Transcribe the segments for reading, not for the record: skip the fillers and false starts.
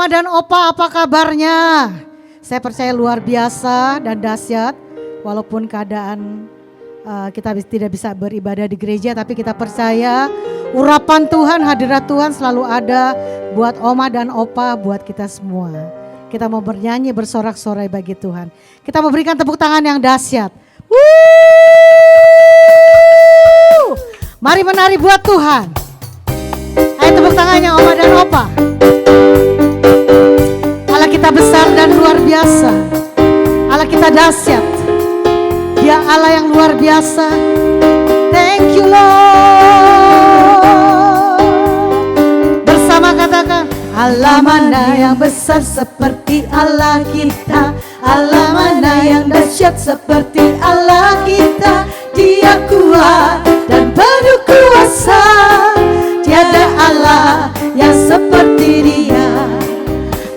Oma dan Opa, apa kabarnya? Saya percaya luar biasa dan dahsyat. Walaupun keadaan kita tidak bisa beribadah di gereja, tapi kita percaya urapan Tuhan, hadirat Tuhan selalu ada buat Oma dan Opa, buat kita semua. Kita mau bernyanyi, bersorak-sorai bagi Tuhan. Kita mau berikan tepuk tangan yang dahsyat. Mari menari buat Tuhan. Ayo tepuk tangannya Oma dan Opa. Allah kita besar dan luar biasa. Allah kita dahsyat. Dia Allah yang luar biasa. Thank you Lord. Bersama katakan, Allah mana yang besar seperti Allah kita. Allah mana yang dahsyat seperti Allah kita. Dia kuat dan penuh kuasa. Tiada Allah yang seperti Dia.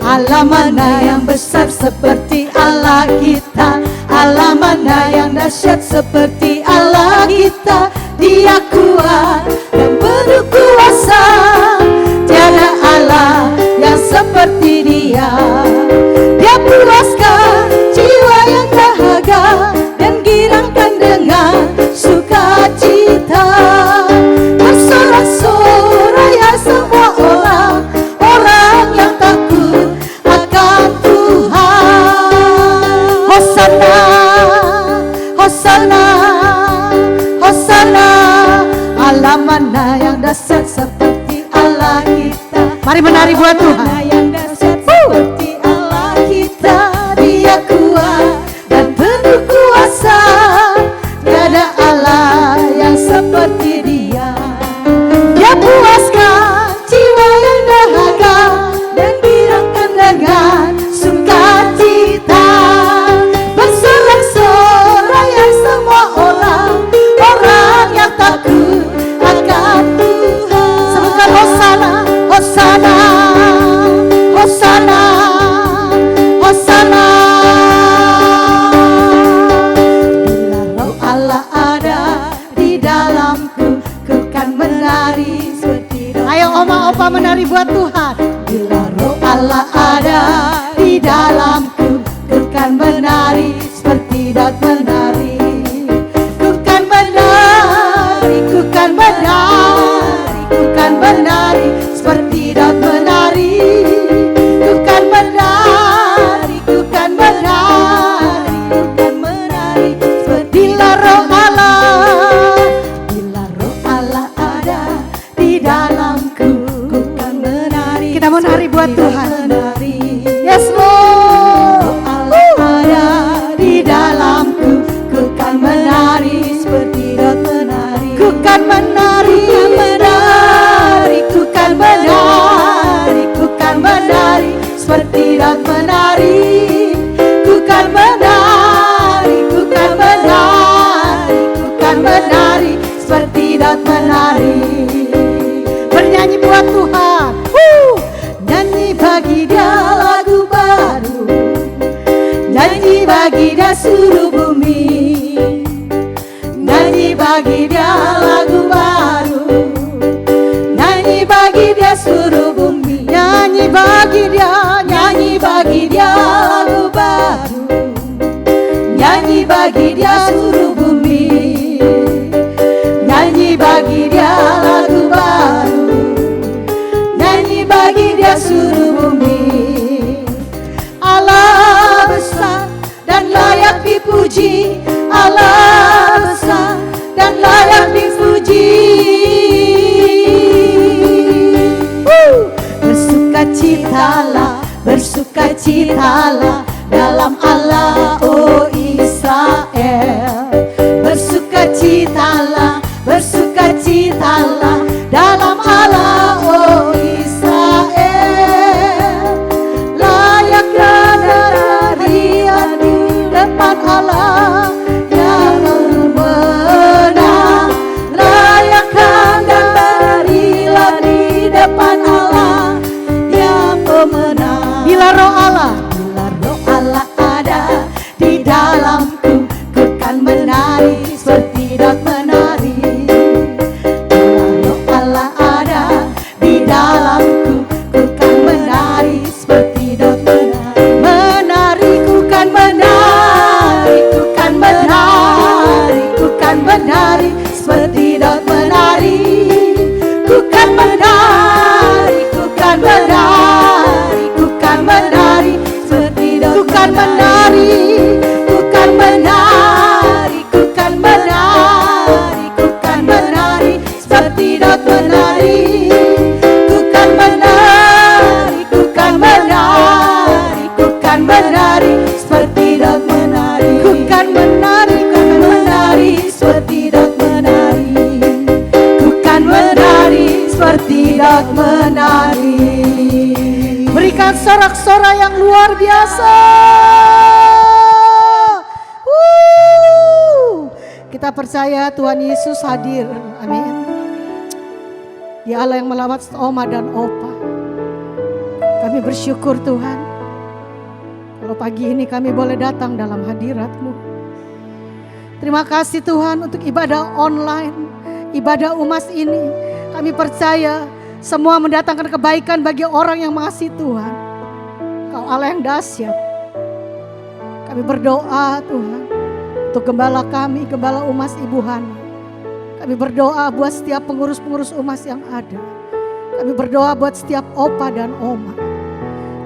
Allah mana yang besar seperti Allah kita. Allah mana yang dahsyat seperti Allah kita. Dia kuat dan penuh kuasa. Tiada Allah yang seperti Dia. Dia puaskan jiwa yang dahaga dan girangkan dengan sukacita. Bersorak-sorai hai semua orang yang takut akan Tuhan. Hosana, Hosana, Hosana. Allah mana yang dahsyat seperti Allah kita. Mari menari buat Tuhan. Yang dahsyat seperti Allah kita. Dia kuat dan penuh kuasa. Tiada Allah yang seperti Dia. Dia puaskan jiwa yang dahaga dan girangkan dengan sukacita. Bersorak-sorai hai semua orang yang takut akan Tuhan. Sebutkan Hosana, Hosana, Hosana, Hosana. Bila roh Allah ada di dalamku, ku kan menari seperti daun. Ayo Oma Opa menari buat Tuhan. Bila roh Allah ada di dalamku, ku kan menari seperti daun menari. Ku kan menari, ku kan menari, ku kan menari seperti daun menari. Ku kan menari, ku kan menari, ku kan menari seperti bila roh Allah. Bila roh Allah ada di dalamku, ku kan menari. Kita menari buat Tuhan. Yes Lord. Allah ada di dalamku, ku kan menari seperti daun menari. Ku kan menari, ku kan menari, ku kan menari seperti daun menari. Ku kan menari, ku kan menari, ku kan menari seperti daun menari. Bernyanyi buat Tuhan. Nyanyi bagi Dia lagu baru. Nyanyi bagi Dia seluruh bumi. Nyanyi bagi Dia lagu baru. Nyanyi bagi Dia seluruh bumi. Nyanyi bagi Dia, nyanyi bagi Dia lagu baru. Nyanyi bagi Dia seluruh bumi. Nyanyi bagi Dia lagu baru. Nyanyi bagi Dia seluruh bumi. Allah besar dan layak dipuji. Allah besar dan layak dipuji. Bersukacitalah, bersukacitalah dalam Allah, oh Israel. Bersukacitalah, bersukacitalah dalam Allah, oh Israel. Layak narian di depan Allah yang menang. Layakkan dan berilah di depan Allah yang pemenang. Bila roh Allah ada di dalamku, ku kan menari seperti daun menari. Bila roh Allah dengan sorak-sorai yang luar biasa. Kita percaya Tuhan Yesus hadir. Amin. Dia Allah yang melawat Oma dan Opa. Kami bersyukur Tuhan, kalau pagi ini kami boleh datang dalam hadirat-Mu. Terima kasih Tuhan untuk ibadah online, ibadah umas ini. Kami percaya semua mendatangkan kebaikan bagi orang yang mengasihi Tuhan. Kau Allah yang dahsyat. Kami berdoa Tuhan untuk gembala kami, gembala umas Ibu Hana. Kami berdoa buat setiap pengurus-pengurus umas yang ada. Kami berdoa buat setiap Opa dan Oma.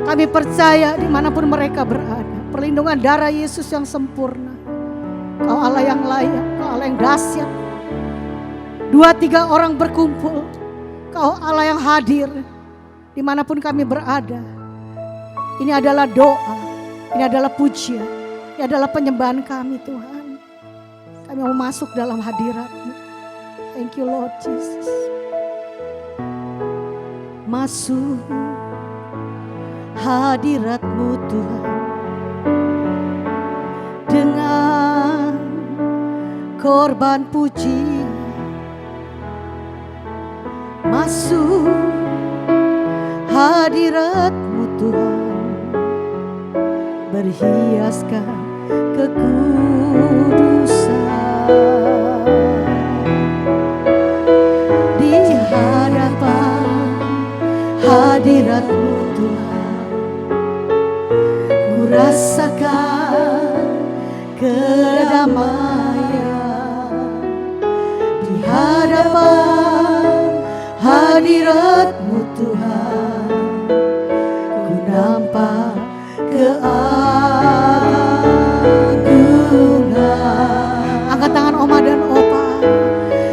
Kami percaya dimanapun mereka berada, perlindungan darah Yesus yang sempurna. Kau Allah yang layak, Kau Allah yang dahsyat. 2-3 orang berkumpul, Kau Allah yang hadir dimanapun kami berada. Ini adalah doa, ini adalah pujian, ini adalah penyembahan kami Tuhan. Kami mau masuk dalam hadirat-Mu. Thank you Lord Jesus. Masuk hadirat-Mu Tuhan dengan korban puji. Masuk hadirat-Mu Tuhan, berhiaskan kekudusan. Di hadapan hadirat-Mu Tuhan, ku rasakan kedamaian. Di hadapan hadirat-Mu Tuhan, ku nampak keagungan. Angkat tangan Oma dan Opa.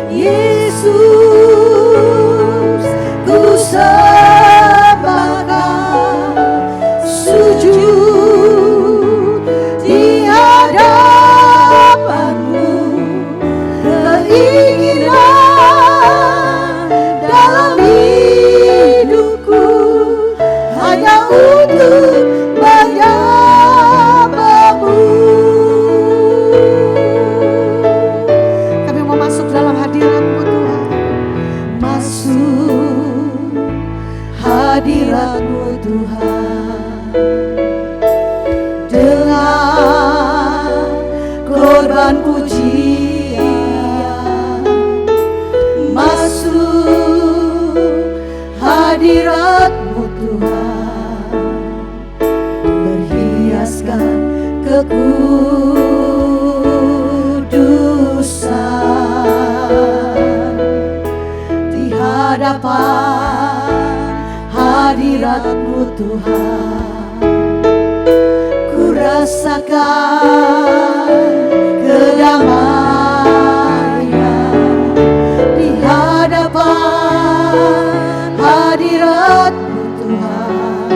Yesus, ku sembahkan, sujud di hadapan-Mu. Keinginan dalam hidupku hanya untuk menyembah-Mu. Kami mau masuk dalam hadirat-Mu Tuhan. Masuk hadirat-Mu Tuhan dengan korban pujian. Masuk hadirat-Mu Tuhan, berhiaskan kekudusan. Di hadapan hadirat-Mu Tuhan, ku rasakan kedamaian. Di hadapan hadirat-Mu Tuhan,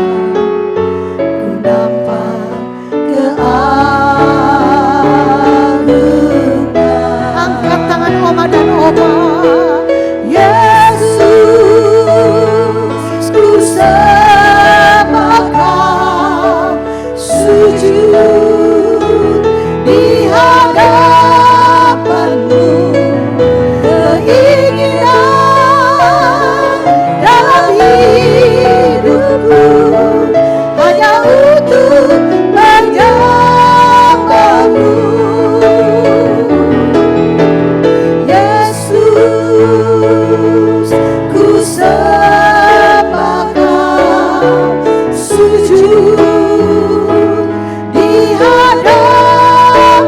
ku nampak keagungan. Angkat tangan Oma dan Opa. Yesus, ku sembahkan, sujud di hadapan-Mu. Keinginan dalam hidupku hanya untuk menyembah-Mu. Yesus, ku sembahkan, sujud di hadapan-Mu.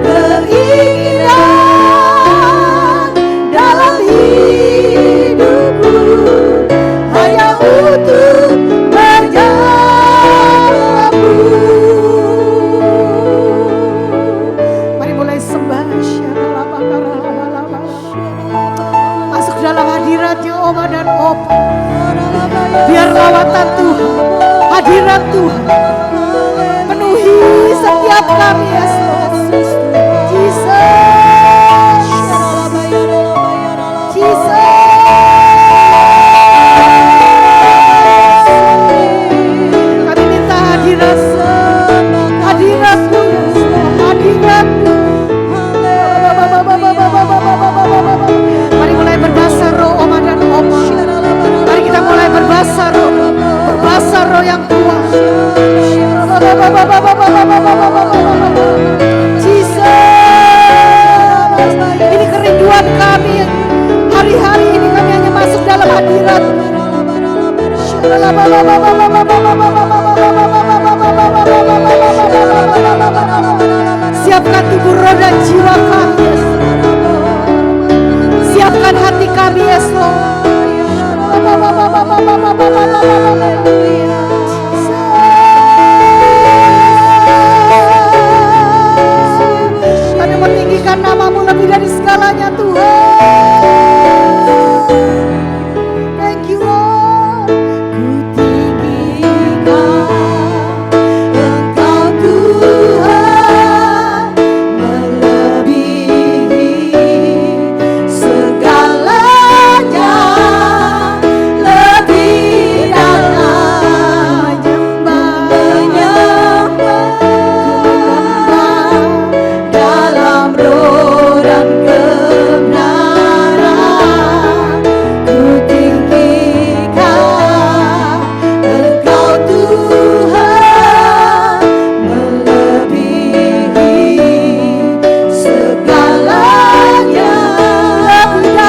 Keinginan dalam hidupku hanya untuk menyembah-Mu. Mari mulai sembah. Masuk dalam hadirat-Nya Oma dan Opa. Biar lawatan Tuhan, hadirat Tuhan penuhi setiap kami, Yesus. Jesus, Jesus. Tuhan kami. Hari-hari ini kami hanya masuk dalam hadirat. Siapkan tubuh roh dan jiwa kami, Yesus. Siapkan hati kami, Yesus. Kami meninggikan namamu lebih dari segalanya, Tuhan. Thank you, Lord. Ku tinggikan Engkau, Tuhan, melebihi segalanya, lebih dalam menyembah dalam roh dan kebenaran. Ku tinggikan Engkau, Tuhan, melebihi segalanya,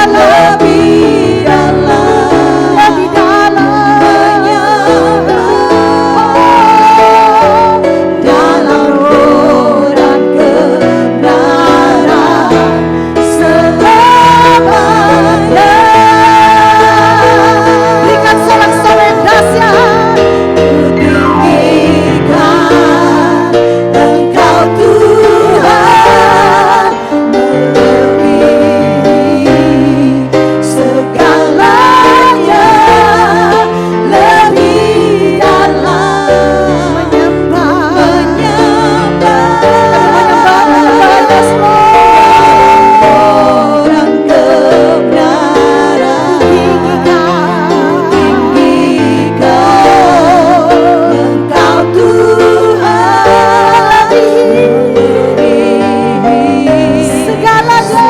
lebih dalam menyembah dalam roh dan kebenaran selamanya. Berikan sorak-sorai yang dahsyat. Ku tinggikan Engkau, Tuhan, melebihi segalanya, lebih dalam menyembah Yes, Lord, dan kebenaran. Tinggikan Engkau, Tuhan, melebihi segalanya,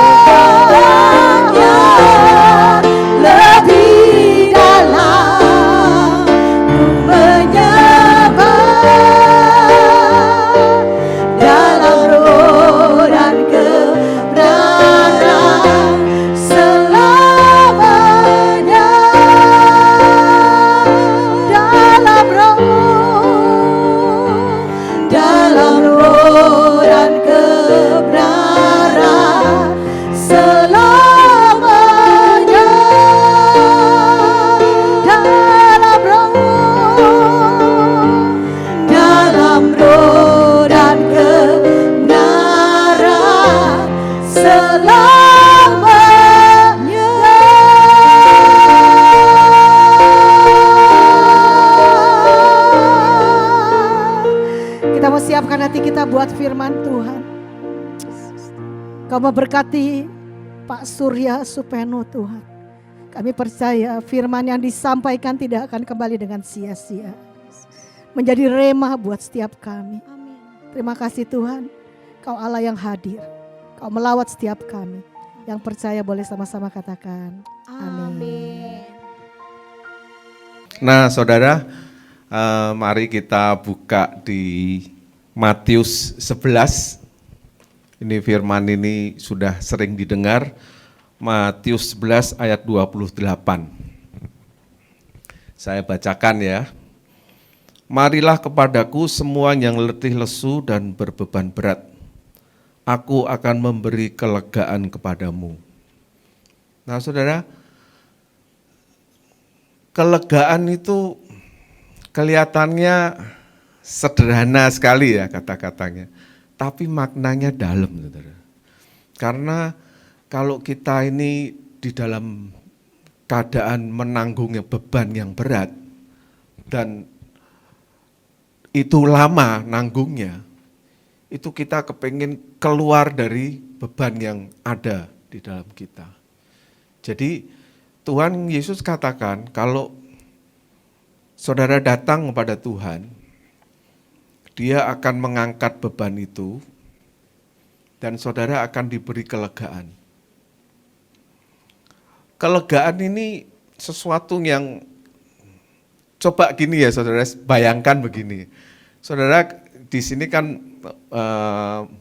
lebih dalam menyembah dalam roh dan kebenaran selamanya. Dalam roh dan kebenaran selamanya. Dalam roh dan kebenaran selamanya. Kita mau siapkan hati kita buat firman Tuhan. Kau memberkati Pak Surya Supeno, Tuhan. Kami percaya firman yang disampaikan tidak akan kembali dengan sia-sia. Menjadi rema buat setiap kami. Terima kasih Tuhan, Kau Allah yang hadir. Kau melawat setiap kami. Yang percaya boleh sama-sama katakan amin. Nah saudara, mari kita buka di Matius 11. Ini firman ini sudah sering didengar. Matius 11 ayat 28. Saya bacakan ya. Marilah kepadaku semua yang letih lesu dan berbeban berat. Aku akan memberi kelegaan kepadamu. Nah saudara, kelegaan itu kelihatannya sederhana sekali ya kata-katanya. Tapi maknanya dalam, saudara. Karena kalau kita ini di dalam keadaan menanggung beban yang berat, dan itu lama nanggungnya, itu kita kepingin keluar dari beban yang ada di dalam kita. Jadi Tuhan Yesus katakan kalau saudara datang kepada Tuhan, Dia akan mengangkat beban itu dan saudara akan diberi kelegaan. Kelegaan ini sesuatu yang, coba gini ya saudara, bayangkan begini. Saudara di sini kan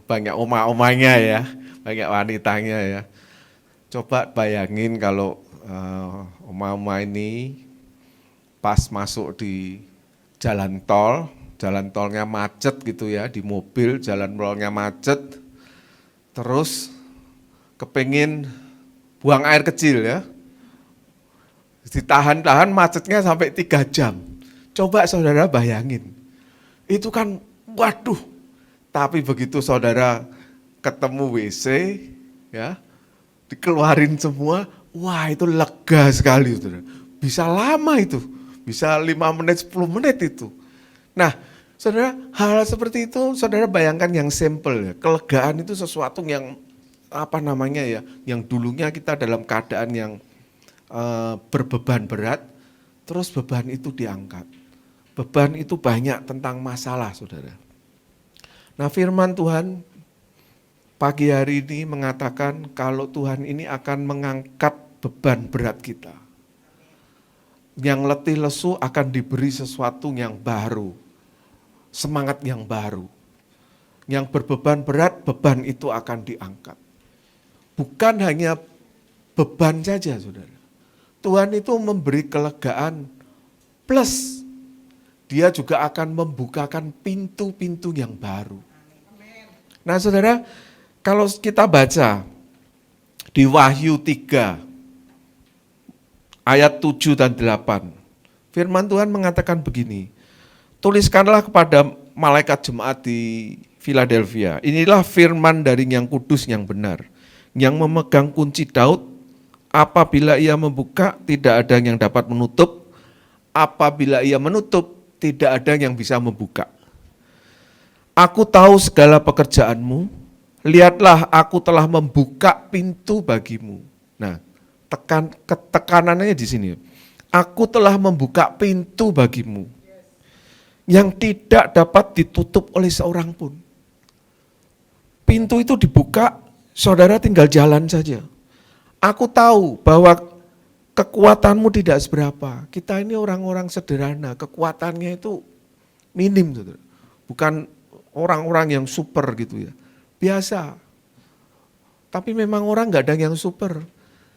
banyak oma-omanya ya, banyak wanitanya ya. Coba bayangin kalau oma-oma ini pas masuk di jalan tolnya macet gitu ya, di mobil jalan tolnya macet, terus kepengin buang air kecil ya, ditahan-tahan macetnya sampai 3 jam. Coba saudara bayangin, itu kan waduh, tapi begitu saudara ketemu WC ya, dikeluarin semua, wah itu lega sekali saudara. Bisa lama itu, bisa 5 menit, 10 menit itu. Nah saudara, hal seperti itu saudara bayangkan yang simple ya, kelegaan itu sesuatu yang yang dulunya kita dalam keadaan yang berbeban berat, terus beban itu diangkat. Beban itu banyak tentang masalah, saudara. Nah firman Tuhan pagi hari ini mengatakan kalau Tuhan ini akan mengangkat beban berat kita. Yang letih lesu akan diberi sesuatu yang baru, semangat yang baru. Yang berbeban berat, beban itu akan diangkat. Bukan hanya beban saja, saudara. Tuhan itu memberi kelegaan plus Dia juga akan membukakan pintu-pintu yang baru. Nah saudara, kalau kita baca di Wahyu 3 ayat 7 dan 8, firman Tuhan mengatakan begini, tuliskanlah kepada malaikat jemaat di Philadelphia, inilah firman dari yang kudus yang benar, yang memegang kunci Daud, apabila ia membuka tidak ada yang dapat menutup, apabila ia menutup tidak ada yang bisa membuka. Aku tahu segala pekerjaanmu, lihatlah aku telah membuka pintu bagimu. Nah, tekanannya di sini. Aku telah membuka pintu bagimu yang tidak dapat ditutup oleh seorang pun. Pintu itu dibuka, saudara tinggal jalan saja. Aku tahu bahwa kekuatanmu tidak seberapa. Kita ini orang-orang sederhana, kekuatannya itu minim, saudara. Bukan orang-orang yang super gitu ya. Biasa. Tapi memang orang nggak ada yang super.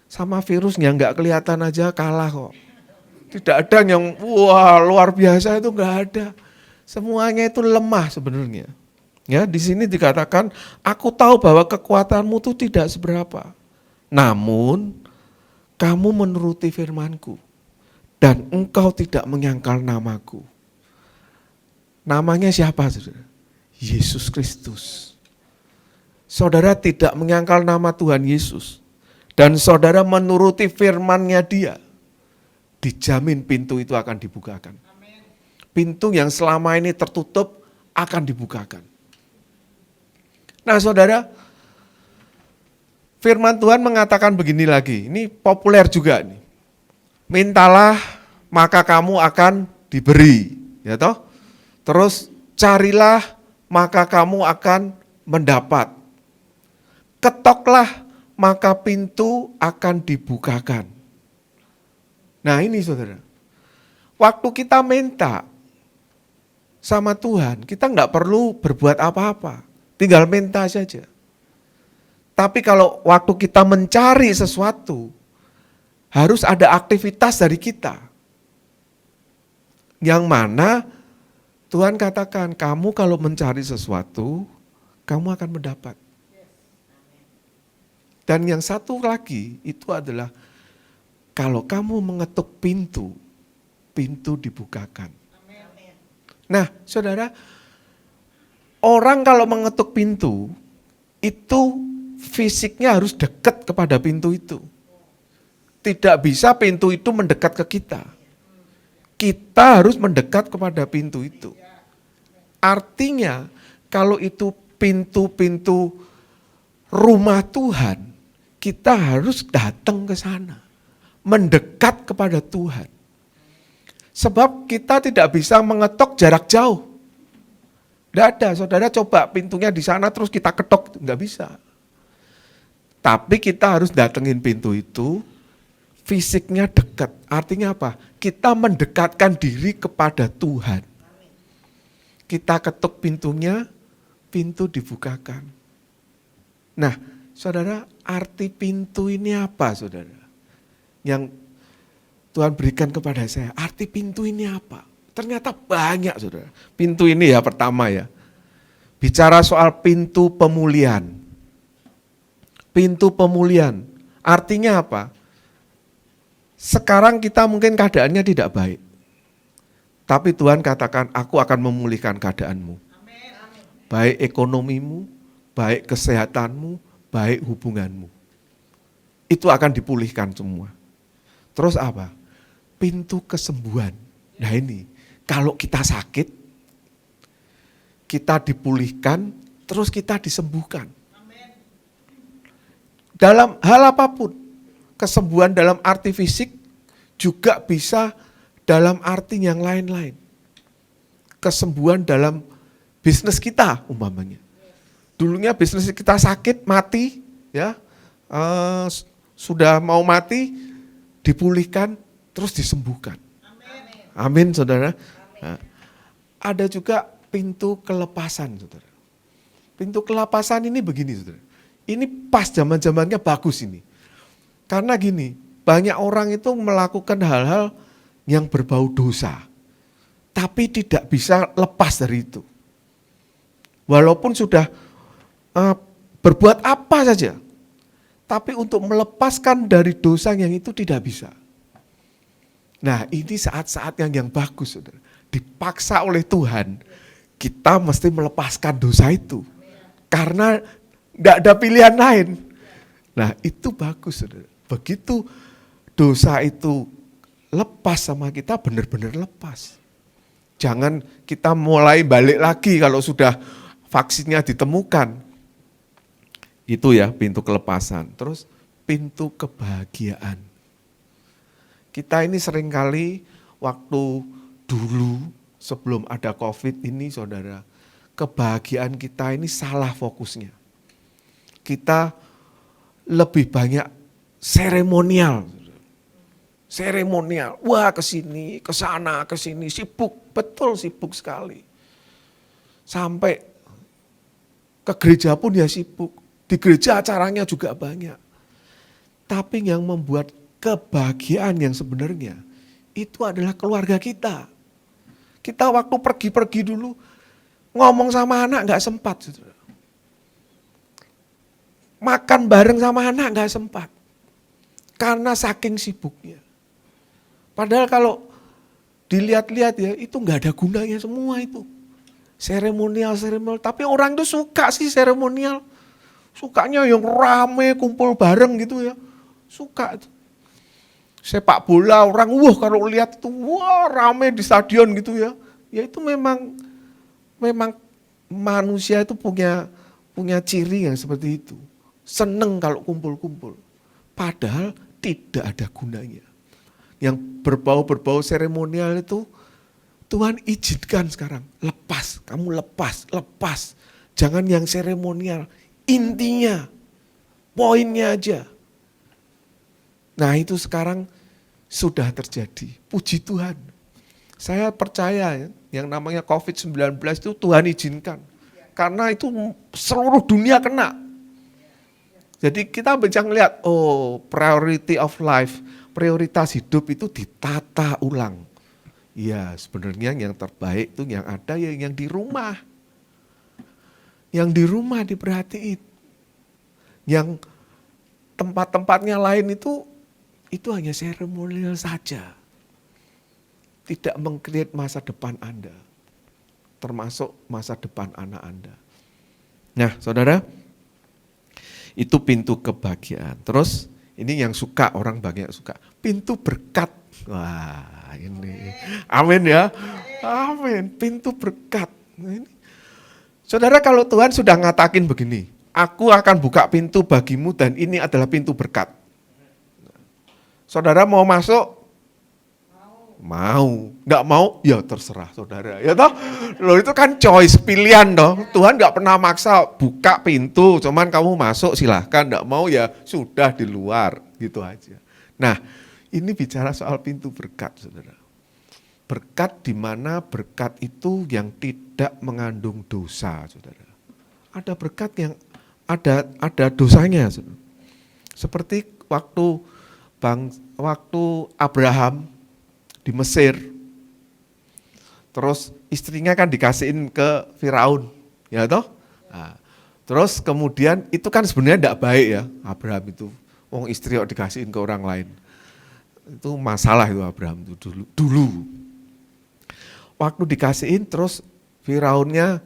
Sama virusnya nggak kelihatan aja kalah kok. Tidak ada yang wah luar biasa, itu nggak ada. Semuanya itu lemah sebenarnya. Ya, di sini dikatakan, aku tahu bahwa kekuatanmu itu tidak seberapa. Namun kamu menuruti firmanku dan engkau tidak menyangkal namaku. Namanya siapa, saudara? Yesus Kristus. Saudara tidak menyangkal nama Tuhan Yesus dan saudara menuruti firman-Nya Dia, dijamin pintu itu akan dibukakan. Pintu yang selama ini tertutup akan dibukakan. Nah saudara, firman Tuhan mengatakan begini lagi, ini populer juga nih. Mintalah maka kamu akan diberi, ya toh? Terus carilah maka kamu akan mendapat. Ketoklah maka pintu akan dibukakan. Nah ini saudara, waktu kita minta sama Tuhan, kita enggak perlu berbuat apa-apa, tinggal minta saja. Tapi kalau waktu kita mencari sesuatu, harus ada aktivitas dari kita. Yang mana Tuhan katakan, kamu kalau mencari sesuatu, kamu akan mendapat. Dan yang satu lagi itu adalah, kalau kamu mengetuk pintu, pintu dibukakan. Nah saudara, orang kalau mengetuk pintu, itu fisiknya harus dekat kepada pintu itu. Tidak bisa pintu itu mendekat ke kita. Kita harus mendekat kepada pintu itu. Artinya kalau itu pintu-pintu rumah Tuhan, kita harus datang ke sana. Mendekat kepada Tuhan. Sebab kita tidak bisa mengetok jarak jauh. Tidak ada, saudara coba pintunya di sana terus kita ketok, nggak bisa. Tapi kita harus datengin pintu itu, fisiknya dekat. Artinya apa? Kita mendekatkan diri kepada Tuhan. Kita ketuk pintunya, pintu dibukakan. Nah, saudara, arti pintu ini apa, saudara? Yang Tuhan berikan kepada saya, arti pintu ini apa? Ternyata banyak, saudara. Pintu ini ya pertama ya, bicara soal pintu pemulihan. Pintu pemulihan, artinya apa? Sekarang kita mungkin keadaannya tidak baik. Tapi Tuhan katakan, aku akan memulihkan keadaanmu. Baik ekonomimu, baik kesehatanmu, baik hubunganmu. Itu akan dipulihkan semua. Terus apa? Pintu kesembuhan. Nah ini, kalau kita sakit, kita dipulihkan, terus kita disembuhkan. Dalam hal apapun, kesembuhan dalam arti fisik juga bisa dalam arti yang lain-lain. Kesembuhan dalam bisnis kita umpamanya. Dulunya bisnis kita sakit, mati, ya sudah mau mati, dipulihkan, terus disembuhkan. Amin, saudara. Nah, ada juga pintu kelepasan, saudara. Pintu kelepasan ini begini, saudara. Ini pas zaman-zamannya bagus ini. Karena gini, banyak orang itu melakukan hal-hal yang berbau dosa, tapi tidak bisa lepas dari itu. Walaupun sudah berbuat apa saja, tapi untuk melepaskan dari dosa yang itu tidak bisa. Nah ini saat-saat yang bagus, saudara. Dipaksa oleh Tuhan, kita mesti melepaskan dosa itu. Karena tidak ada pilihan lain. Nah itu bagus, saudara. Begitu dosa itu lepas sama kita, benar-benar lepas. Jangan kita mulai balik lagi kalau sudah vaksinnya ditemukan. Itu ya pintu kelepasan. Terus pintu kebahagiaan. Kita ini seringkali waktu dulu sebelum ada COVID ini, saudara, kebahagiaan kita ini salah fokusnya. Kita lebih banyak seremonial. Seremonial, wah kesini, kesana, kesini, sibuk, betul sibuk sekali. Sampai ke gereja pun ya sibuk, di gereja acaranya juga banyak. Tapi yang membuat kebahagiaan yang sebenarnya, itu adalah keluarga kita. Kita waktu pergi-pergi dulu, ngomong sama anak gak sempat. Saudara. Makan bareng sama anak gak sempat. Karena saking sibuknya. Padahal kalau dilihat-lihat ya, itu nggak ada gunanya semua itu. Seremonial, tapi orang itu suka sih seremonial. Sukanya yang rame, kumpul bareng gitu ya. Suka itu. Sepak bola orang, kalau lihat itu, rame di stadion gitu ya. Ya itu memang manusia itu punya ciri yang seperti itu. Seneng kalau kumpul-kumpul. Padahal tidak ada gunanya. Yang berbau-berbau seremonial itu Tuhan izinkan sekarang. Lepas, kamu lepas. Jangan yang seremonial. Intinya, poinnya aja. Nah itu sekarang sudah terjadi. Puji Tuhan. Saya percaya ya, yang namanya COVID-19 itu Tuhan izinkan. Karena itu seluruh dunia kena. Jadi kita bisa ngeliat, priority of life, prioritas hidup itu ditata ulang. Ya sebenarnya yang terbaik itu yang ada ya yang di rumah. Yang di rumah diperhatiin. Yang tempat-tempatnya lain itu hanya seremonial saja. Tidak meng-create masa depan Anda. Termasuk masa depan anak Anda. Nah saudara, itu pintu kebahagiaan. Terus ini yang suka, orang banyak suka. Pintu berkat. Wah ini. Amin ya. Amin. Pintu berkat. Nah, ini. Saudara kalau Tuhan sudah ngatakin begini. Aku akan buka pintu bagimu dan ini adalah pintu berkat. Saudara mau masuk? Mau. Enggak mau? Ya terserah saudara. Ya toh? Loh itu kan choice, pilihan toh. Tuhan enggak pernah maksa buka pintu, cuman kamu masuk silahkan. Enggak mau ya sudah di luar. Gitu aja. Nah ini bicara soal pintu berkat saudara. Berkat di mana berkat itu yang tidak mengandung dosa saudara. Ada berkat yang ada dosanya saudara. Seperti waktu Abraham di Mesir, terus istrinya kan dikasihin ke Firaun, ya toh? Nah, terus kemudian itu kan sebenarnya tidak baik ya Abraham itu, wong istri kok dikasihin ke orang lain. Itu masalah itu Abraham itu dulu. Waktu dikasihin terus Firaunnya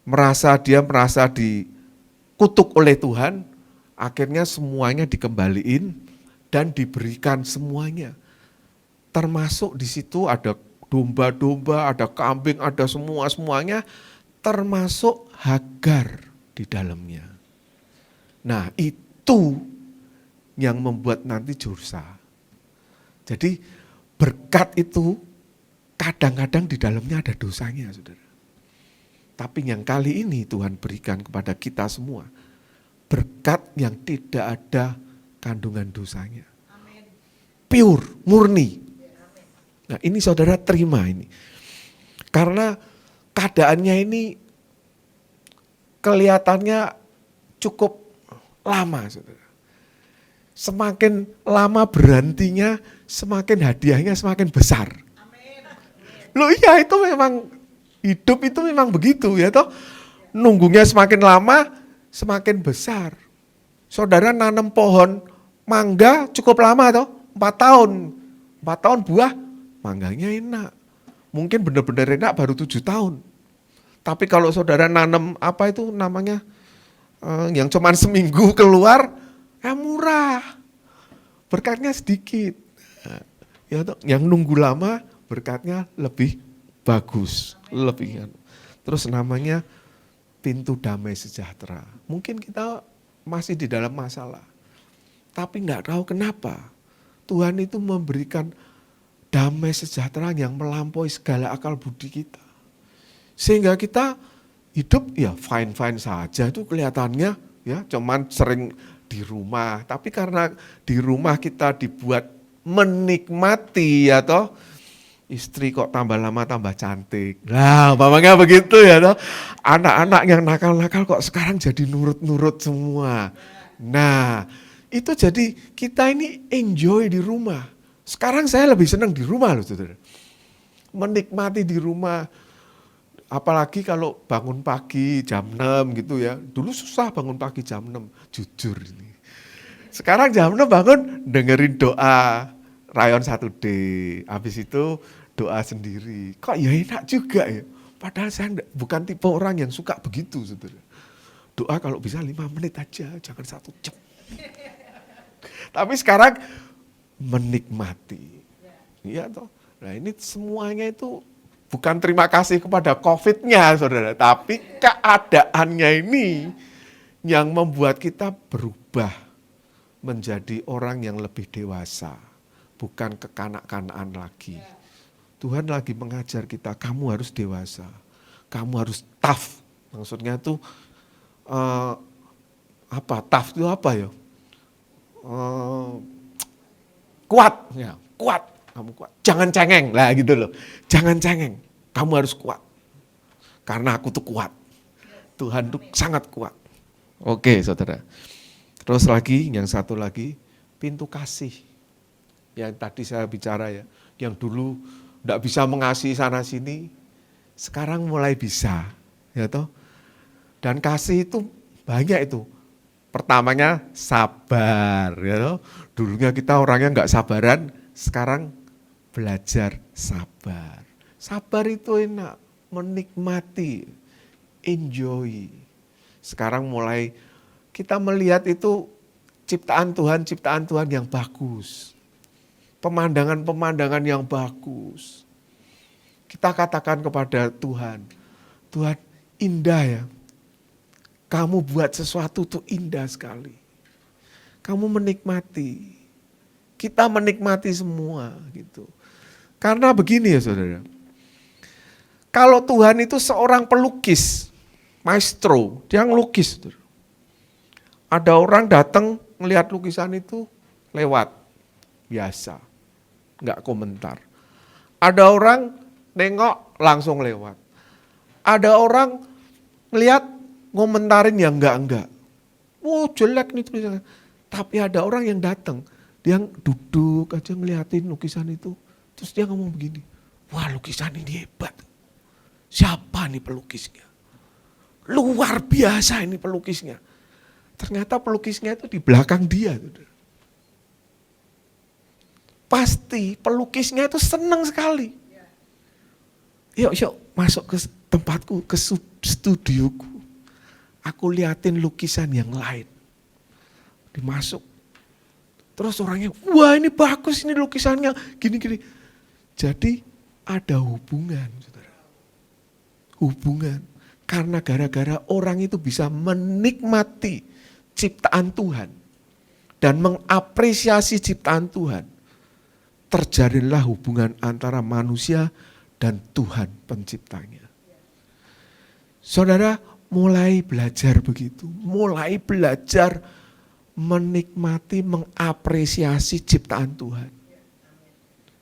merasa dikutuk oleh Tuhan, akhirnya semuanya dikembaliin dan diberikan semuanya. Termasuk di situ ada domba-domba, ada kambing, ada semuanya, termasuk Hagar di dalamnya. Nah, itu yang membuat nanti dosa. Jadi berkat itu kadang-kadang di dalamnya ada dosanya, saudara. Tapi yang kali ini Tuhan berikan kepada kita semua berkat yang tidak ada kandungan dosanya. Pure, murni. Nah, ini saudara terima ini. Karena keadaannya ini kelihatannya cukup lama, saudara. Semakin lama berhentinya, semakin hadiahnya semakin besar. Loh iya, itu memang hidup itu memang begitu ya toh. Nunggunya semakin lama, semakin besar. Saudara nanam pohon mangga cukup lama toh, 4 tahun. 4 tahun buah, mangganya enak. Mungkin benar-benar enak baru 7 tahun. Tapi kalau saudara nanam apa itu namanya, yang cuman seminggu keluar, murah. Berkatnya sedikit. Ya toh, yang nunggu lama berkatnya lebih bagus, lebih. Terus namanya pintu damai sejahtera. Mungkin kita masih di dalam masalah, tapi nggak tahu kenapa Tuhan itu memberikan damai sejahtera yang melampaui segala akal budi kita. Sehingga kita hidup ya fine-fine saja, itu kelihatannya ya cuman sering di rumah. Tapi karena di rumah kita dibuat menikmati ya toh, istri kok tambah lama tambah cantik. Nah, umpamanya begitu ya toh. Anak-anak yang nakal-nakal kok sekarang jadi nurut-nurut semua. Nah, itu jadi kita ini enjoy di rumah. Sekarang saya lebih senang di rumah loh, saudara. Menikmati di rumah. Apalagi kalau bangun pagi jam 6 gitu ya. Dulu susah bangun pagi jam 6, jujur ini. Sekarang jam 6 bangun dengerin doa Rayon 1D, habis itu doa sendiri. Kok ya enak juga ya. Padahal saya bukan tipe orang yang suka begitu, saudara. Doa kalau bisa 5 menit aja, jangan 1 jam. Tapi sekarang menikmati. Iya toh. Nah ini semuanya itu bukan terima kasih kepada COVID-nya, saudara. Tapi keadaannya ini yang membuat kita berubah menjadi orang yang lebih dewasa. Bukan kekanak-kanakan lagi. Tuhan lagi mengajar kita, kamu harus dewasa. Kamu harus tough. Maksudnya itu, tough itu apa ya? Kuat. Ya, kuat. Kamu kuat. Jangan cengeng. Lah gitu loh. Jangan cengeng. Kamu harus kuat. Karena aku tuh kuat. Tuhan tuh sangat kuat. Oke saudara. Terus lagi, yang satu lagi, pintu kasih. Yang tadi saya bicara ya, yang dulu enggak bisa mengasihi sana sini, sekarang mulai bisa, ya toh. Dan kasih itu banyak itu. Pertamanya sabar, ya toh. Dulunya kita orangnya enggak sabaran, sekarang belajar sabar. Sabar itu enak, menikmati, enjoy. Sekarang mulai kita melihat itu ciptaan Tuhan yang bagus. Pemandangan-pemandangan yang bagus. Kita katakan kepada Tuhan, Tuhan indah ya. Kamu buat sesuatu tuh indah sekali. Kamu menikmati. Kita menikmati semua gitu. Karena begini ya saudara. Kalau Tuhan itu seorang pelukis, maestro, dia ngelukis. Saudara. Ada orang datang melihat lukisan itu lewat, biasa. Enggak komentar. Ada orang nengok langsung lewat. Ada orang ngelihat ngomentarin yang enggak. Oh jelek nih tulisannya. Tapi ada orang yang datang, dia duduk aja ngeliatin lukisan itu. Terus dia ngomong begini, wah lukisan ini hebat. Siapa nih pelukisnya? Luar biasa ini pelukisnya. Ternyata pelukisnya itu di belakang dia. Pasti pelukisnya itu senang sekali. Yuk masuk ke tempatku, ke studioku. Aku liatin lukisan yang lain. Dimasuk. Terus orangnya, wah ini bagus ini lukisannya, gini-gini. Jadi ada hubungan, saudara. Hubungan. Karena gara-gara orang itu bisa menikmati ciptaan Tuhan. Dan mengapresiasi ciptaan Tuhan. Terjalinlah hubungan antara manusia dan Tuhan penciptanya. Saudara mulai belajar begitu. Mulai belajar menikmati, mengapresiasi ciptaan Tuhan.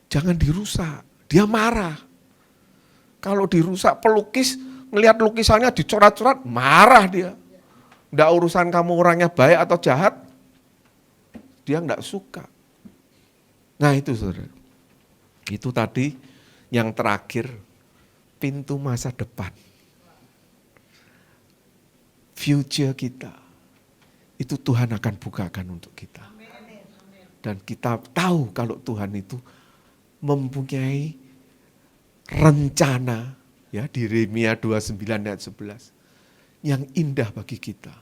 Jangan dirusak, dia marah. Kalau dirusak pelukis, ngelihat lukisannya dicoret-coret, marah dia. Nggak urusan kamu orangnya baik atau jahat, dia nggak suka. Nah itu saudara, itu tadi yang terakhir, pintu masa depan. Future kita. Itu Tuhan akan bukakan untuk kita. Dan kita tahu kalau Tuhan itu mempunyai rencana, ya di Yeremia 29 ayat 11, yang indah bagi kita.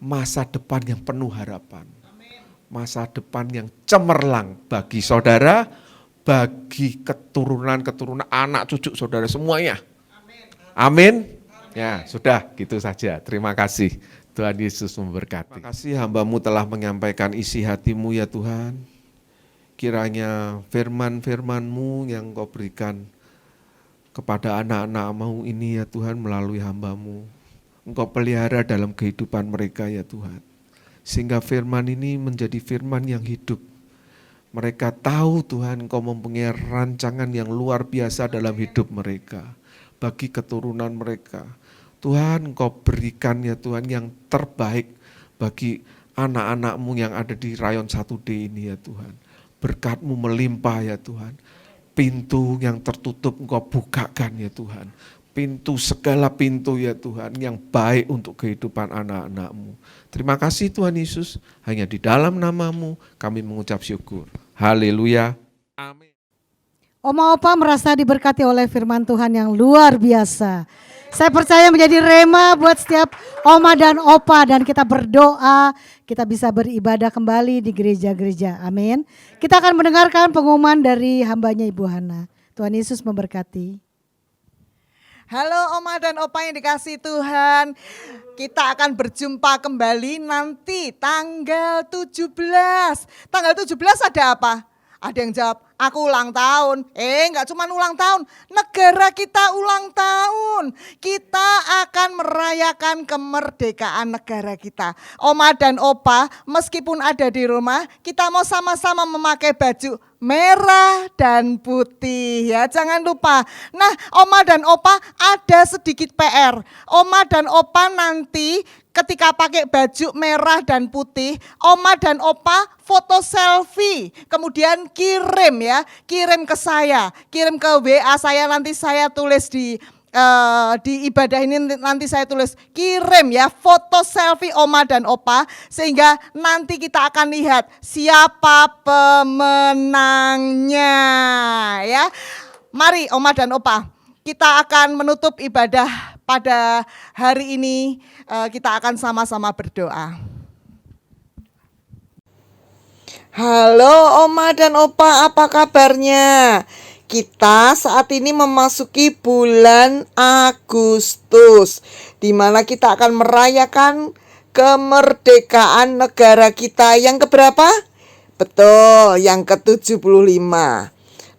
Masa depan yang penuh harapan. Masa depan yang cemerlang bagi saudara, bagi keturunan-keturunan, anak cucu saudara semuanya. Amin. Ya sudah gitu saja, terima kasih. Tuhan Yesus memberkati. Terima kasih hamba-Mu telah menyampaikan isi hati-Mu ya Tuhan. Kiranya firman-firman-Mu yang Kau berikan kepada anak-anak-Mu ini ya Tuhan melalui hamba-Mu. Engkau pelihara dalam kehidupan mereka ya Tuhan. Sehingga firman ini menjadi firman yang hidup. Mereka tahu Tuhan Engkau mempunyai rancangan yang luar biasa dalam hidup mereka. Bagi keturunan mereka. Tuhan Engkau berikan ya Tuhan yang terbaik bagi anak-anak-Mu yang ada di rayon 1D ini ya Tuhan. Berkat-Mu melimpah ya Tuhan. Pintu yang tertutup Engkau bukakan ya Tuhan. Segala pintu ya Tuhan yang baik untuk kehidupan anak-anak-Mu. Terima kasih Tuhan Yesus, hanya di dalam nama-Mu kami mengucap syukur. Haleluya. Amin. Oma Opa merasa diberkati oleh firman Tuhan yang luar biasa. Saya percaya menjadi rema buat setiap Oma dan Opa, dan kita berdoa, kita bisa beribadah kembali di gereja-gereja. Amin. Kita akan mendengarkan pengumuman dari hambanya Ibu Hana. Tuhan Yesus memberkati. Halo Oma dan Opa yang dikasih Tuhan. Kita akan berjumpa kembali nanti tanggal 17. Tanggal 17 ada apa? Ada yang jawab, aku ulang tahun. Enggak cuma ulang tahun, negara kita ulang tahun. Kita akan merayakan kemerdekaan negara kita. Oma dan Opa, meskipun ada di rumah, kita mau sama-sama memakai baju merah dan putih ya, jangan lupa. Nah, Oma dan Opa ada sedikit PR. Oma dan Opa nanti ketika pakai baju merah dan putih, Oma dan Opa foto selfie, kemudian kirim ya, kirim ke saya, kirim ke WA saya, nanti saya tulis di ibadah ini, nanti saya tulis kirim ya foto selfie Oma dan Opa, sehingga nanti kita akan lihat siapa pemenangnya ya. Mari Oma dan Opa, kita akan menutup ibadah pada hari ini, kita akan sama-sama berdoa. Halo Oma dan Opa, apa kabarnya? Kita saat ini memasuki bulan Agustus, di mana kita akan merayakan kemerdekaan negara kita yang keberapa? Betul, yang ke-75.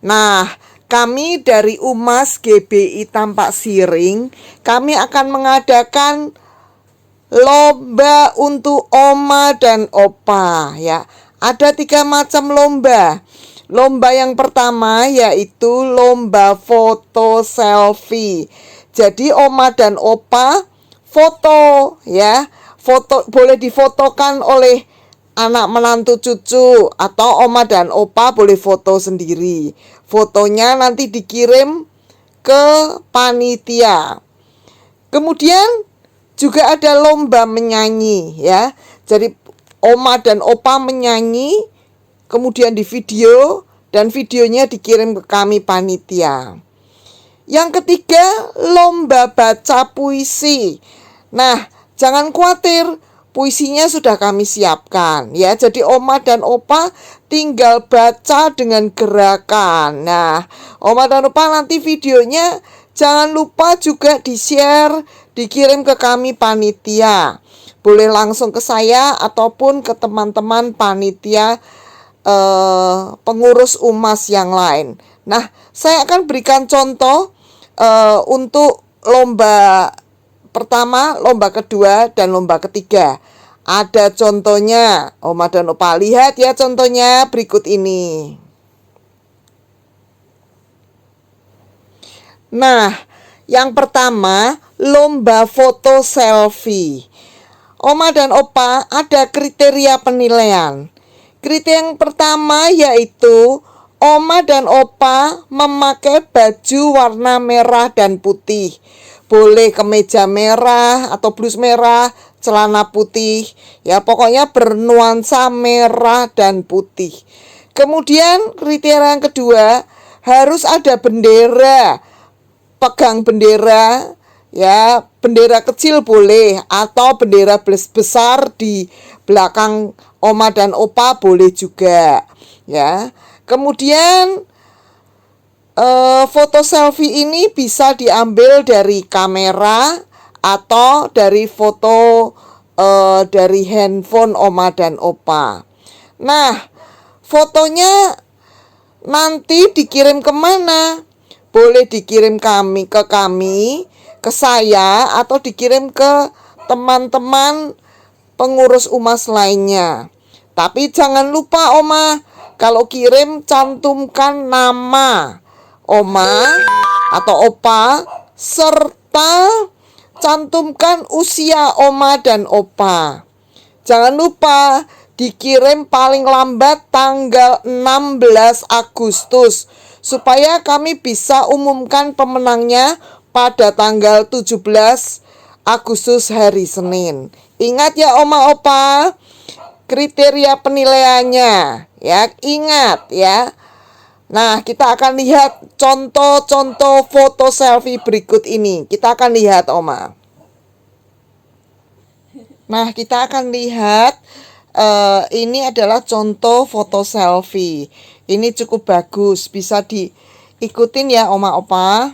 Nah, kami dari Umas GBI Tampak Siring, kami akan mengadakan lomba untuk Oma dan Opa ya. Ada 3 macam lomba. Lomba yang pertama yaitu lomba foto selfie. Jadi Oma dan Opa foto ya. Foto boleh difotokan oleh anak menantu cucu atau oma dan opa boleh foto sendiri. Fotonya nanti dikirim ke panitia. Kemudian juga ada lomba menyanyi ya. Jadi oma dan opa menyanyi, kemudian di video dan videonya dikirim ke kami panitia. Yang ketiga, lomba baca puisi. Nah, jangan khawatir, puisinya sudah kami siapkan ya. Jadi oma dan opa tinggal baca dengan gerakan. Nah, oma dan opa nanti videonya jangan lupa juga di-share, dikirim ke kami panitia. Boleh langsung ke saya ataupun ke teman-teman panitia pengurus UMAS yang lain. Nah, saya akan berikan contoh untuk lomba pertama, lomba kedua, dan lomba ketiga. Ada contohnya, oma dan opa lihat ya contohnya berikut ini. Nah, yang pertama lomba foto selfie. Oma dan opa ada kriteria penilaian. Kriteria yang pertama yaitu oma dan opa memakai baju warna merah dan putih. Boleh kemeja merah atau blus merah, celana putih. Ya pokoknya bernuansa merah dan putih. Kemudian kriteria yang kedua harus ada bendera. Pegang bendera, ya bendera kecil boleh atau bendera besar di belakang oma dan opa boleh juga ya. Kemudian foto selfie ini bisa diambil dari kamera atau dari foto dari handphone oma dan opa. Nah, fotonya nanti dikirim kemana? Boleh dikirim ke saya atau dikirim ke teman-teman pengurus UMAS lainnya. Tapi jangan lupa oma, kalau kirim cantumkan nama oma atau opa serta cantumkan usia oma dan opa. Jangan lupa dikirim paling lambat tanggal 16 Agustus supaya kami bisa umumkan pemenangnya pada tanggal 17 Agustus hari Senin. Ingat ya oma opa, kriteria penilaiannya ya, ingat ya. Nah, kita akan lihat contoh-contoh foto selfie berikut ini. Kita akan lihat oma. Nah, kita akan lihat ini adalah contoh foto selfie. Ini cukup bagus, bisa diikutin ya oma opa.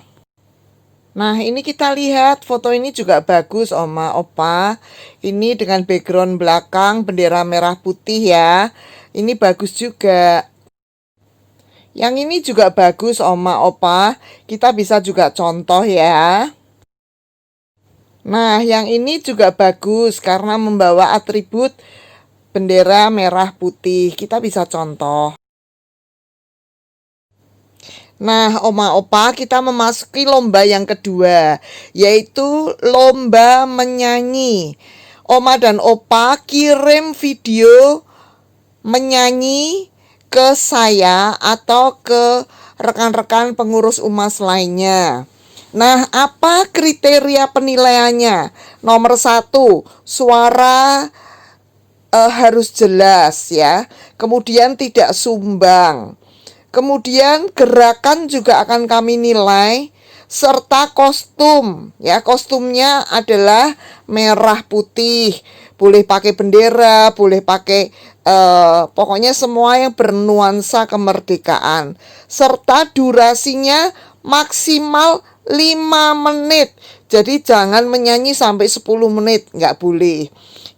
Nah, ini kita lihat foto ini juga bagus oma opa. Ini dengan background belakang bendera merah putih ya. Ini bagus juga. Yang ini juga bagus oma opa. Kita bisa juga contoh ya. Nah, yang ini juga bagus karena membawa atribut bendera merah putih. Kita bisa contoh. Nah, oma opa, kita memasuki lomba yang kedua, yaitu lomba menyanyi. Oma dan opa kirim video menyanyi ke saya atau ke rekan-rekan pengurus UMAS lainnya. Nah, apa kriteria penilaiannya? Nomor 1, suara harus jelas ya. Kemudian tidak sumbang. Kemudian gerakan juga akan kami nilai serta kostum ya. Kostumnya adalah merah putih. Boleh pakai bendera, boleh pakai pokoknya semua yang bernuansa kemerdekaan. Serta durasinya maksimal 5 menit. Jadi jangan menyanyi sampai 10 menit, nggak boleh.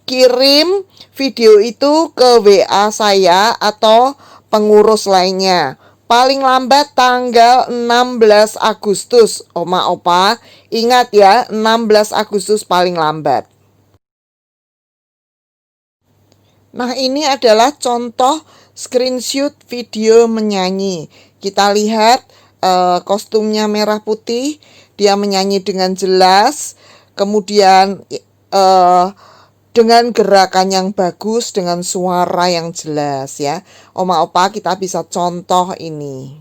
Kirim video itu ke WA saya atau pengurus lainnya. Paling lambat tanggal 16 Agustus, oma opa. Ingat ya, 16 Agustus paling lambat. Nah, ini adalah contoh screenshot video menyanyi. Kita lihat kostumnya merah putih, dia menyanyi dengan jelas. Kemudian dengan gerakan yang bagus, dengan suara yang jelas ya. Oma opa kita bisa contoh ini.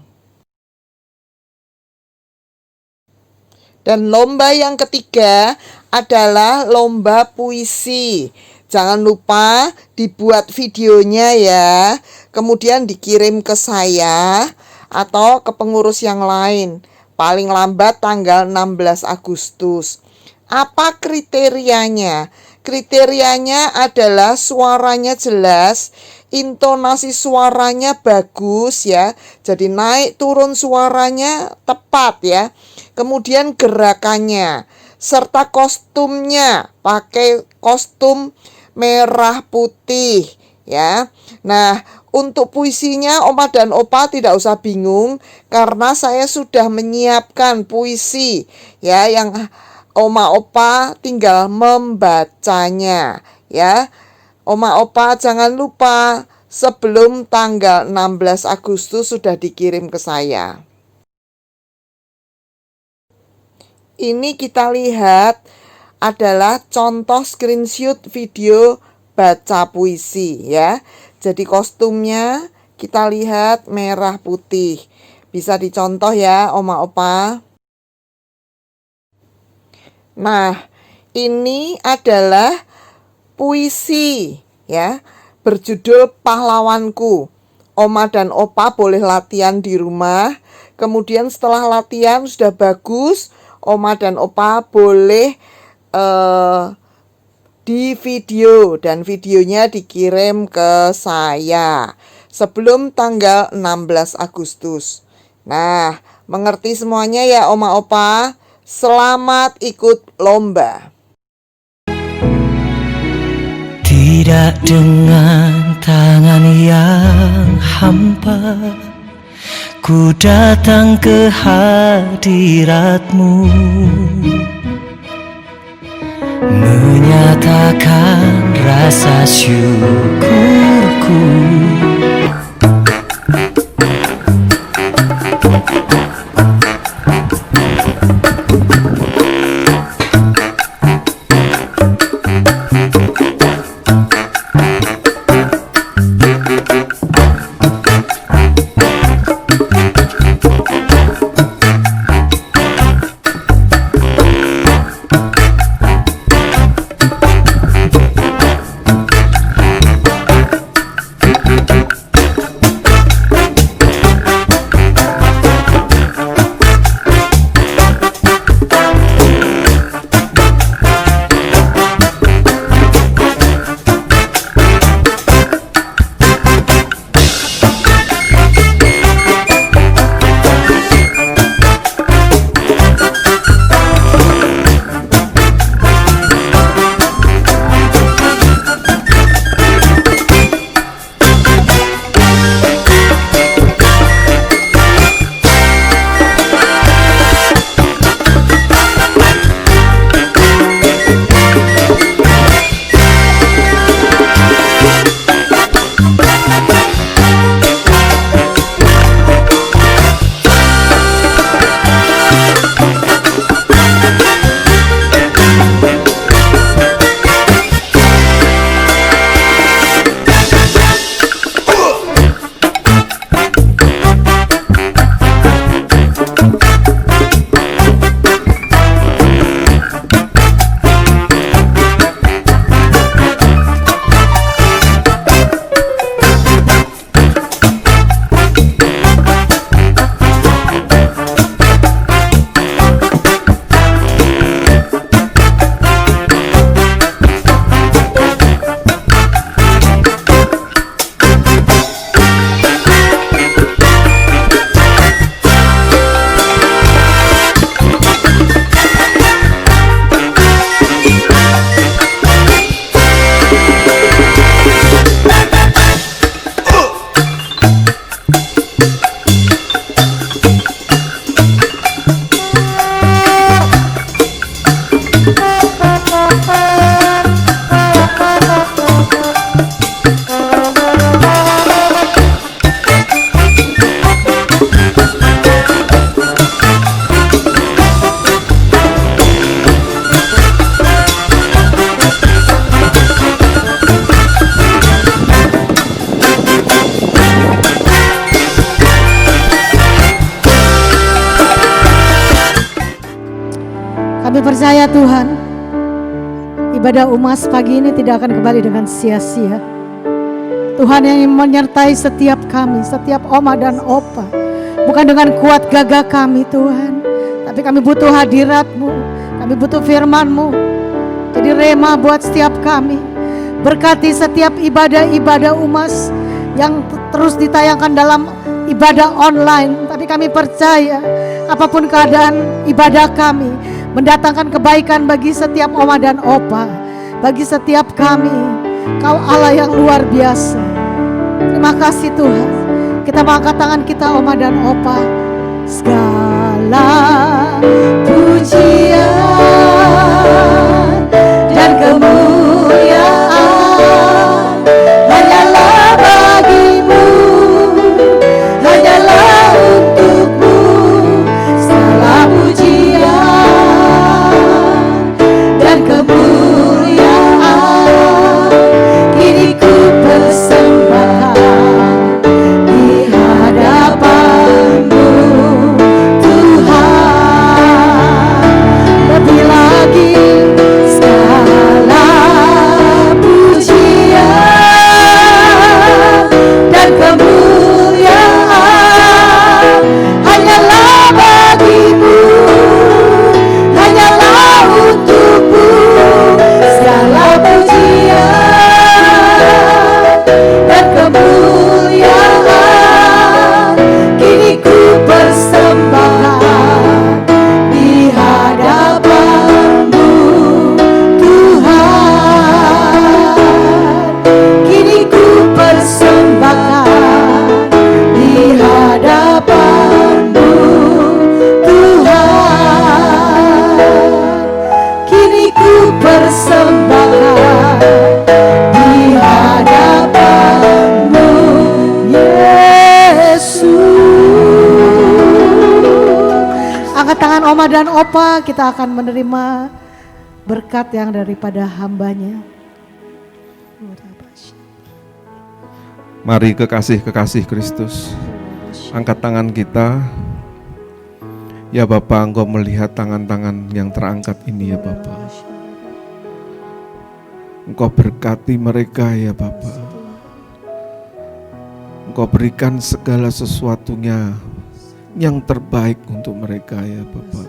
Dan lomba yang ketiga adalah lomba puisi. Jangan lupa dibuat videonya ya, kemudian dikirim ke saya atau ke pengurus yang lain. Paling lambat tanggal 16 Agustus. Apa kriterianya? Kriterianya adalah suaranya jelas, intonasi suaranya bagus ya. Jadi naik turun suaranya tepat ya. Kemudian gerakannya serta kostumnya, pakai kostum merah putih ya. Nah, untuk puisinya Oma dan Opa tidak usah bingung karena saya sudah menyiapkan puisi ya yang Oma Opa tinggal membacanya ya. Oma Opa jangan lupa sebelum tanggal 16 Agustus sudah dikirim ke saya. Ini kita lihat adalah contoh screenshot video baca puisi ya. Jadi kostumnya kita lihat merah putih. Bisa dicontoh ya Oma Opa. Nah, ini adalah puisi ya, berjudul Pahlawanku. Oma dan Opa boleh latihan di rumah. Kemudian setelah latihan sudah bagus, Oma dan Opa boleh di video dan videonya dikirim ke saya sebelum tanggal 16 Agustus. Nah, mengerti semuanya ya Oma Opa? Selamat ikut lomba. Tidak dengan tangan yang hampa, ku datang ke hadiratmu, menyatakan rasa syukurku. Kami percaya Tuhan, ibadah UMAS pagi ini tidak akan kembali dengan sia-sia. Tuhan yang menyertai setiap kami, setiap oma dan opa. Bukan dengan kuat gagah kami Tuhan, tapi kami butuh hadirat-Mu, kami butuh firman-Mu. Jadi rema buat setiap kami. Berkati setiap ibadah-ibadah UMAS yang terus ditayangkan dalam ibadah online. Tapi kami percaya apapun keadaan ibadah kami mendatangkan kebaikan bagi setiap oma dan opa, bagi setiap kami. Kau Allah yang luar biasa. Terima kasih Tuhan. Kita mengangkat tangan kita oma dan opa. Segala pujian dan kemuliaan hanyalah bagimu, hanyalah untukmu. Segala pujian dan kemuliaan kini ku persembahkan di hadapan-Mu Tuhan. Lebih lagi segala pujian dan kemuliaan hanyalah bagimu, hanyalah untukmu. Segala pujian dan kemuliaan kini ku persembahkan di hadapan-Mu Tuhan. Kini ku persembahkan di hadapan-Mu Tuhan. Kini ku persembahkan di hadapan-Mu Yesus. Angkat tangan oma dan opa, kita akan menerima berkat yang daripada hamba-Nya. Mari kekasih-kekasih Kristus, angkat tangan kita. Ya Bapa, Engkau melihat tangan-tangan yang terangkat ini ya Bapa. Engkau berkati mereka ya Bapa. Engkau berikan segala sesuatunya yang terbaik untuk mereka ya Bapa.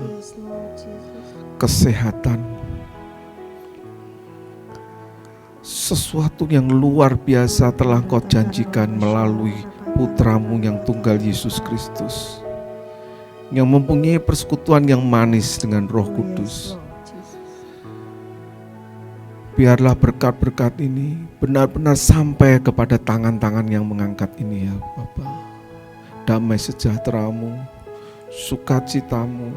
Kesehatan, sesuatu yang luar biasa telah Kau janjikan melalui Putra-Mu yang tunggal Yesus Kristus, yang mempunyai persekutuan yang manis dengan Roh Kudus. Biarlah berkat-berkat ini benar-benar sampai kepada tangan-tangan yang mengangkat ini ya Bapa. Damai sejahtera-Mu, sukacita-Mu,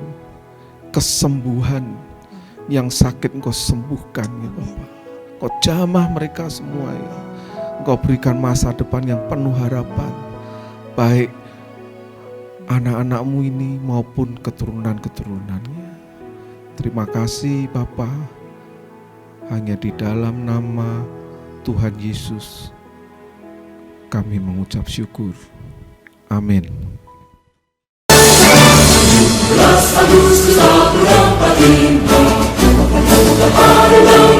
kesembuhan yang sakit Engkau sembuhkan ya Bapa. Engkau jamah mereka semua ya. Engkau berikan masa depan yang penuh harapan, baik anak-anak-Mu ini maupun keturunan-keturunannya. Terima kasih Bapa. Hanya di dalam nama Tuhan Yesus kami mengucap syukur. Amin. Agustus aku dapat info, ada yang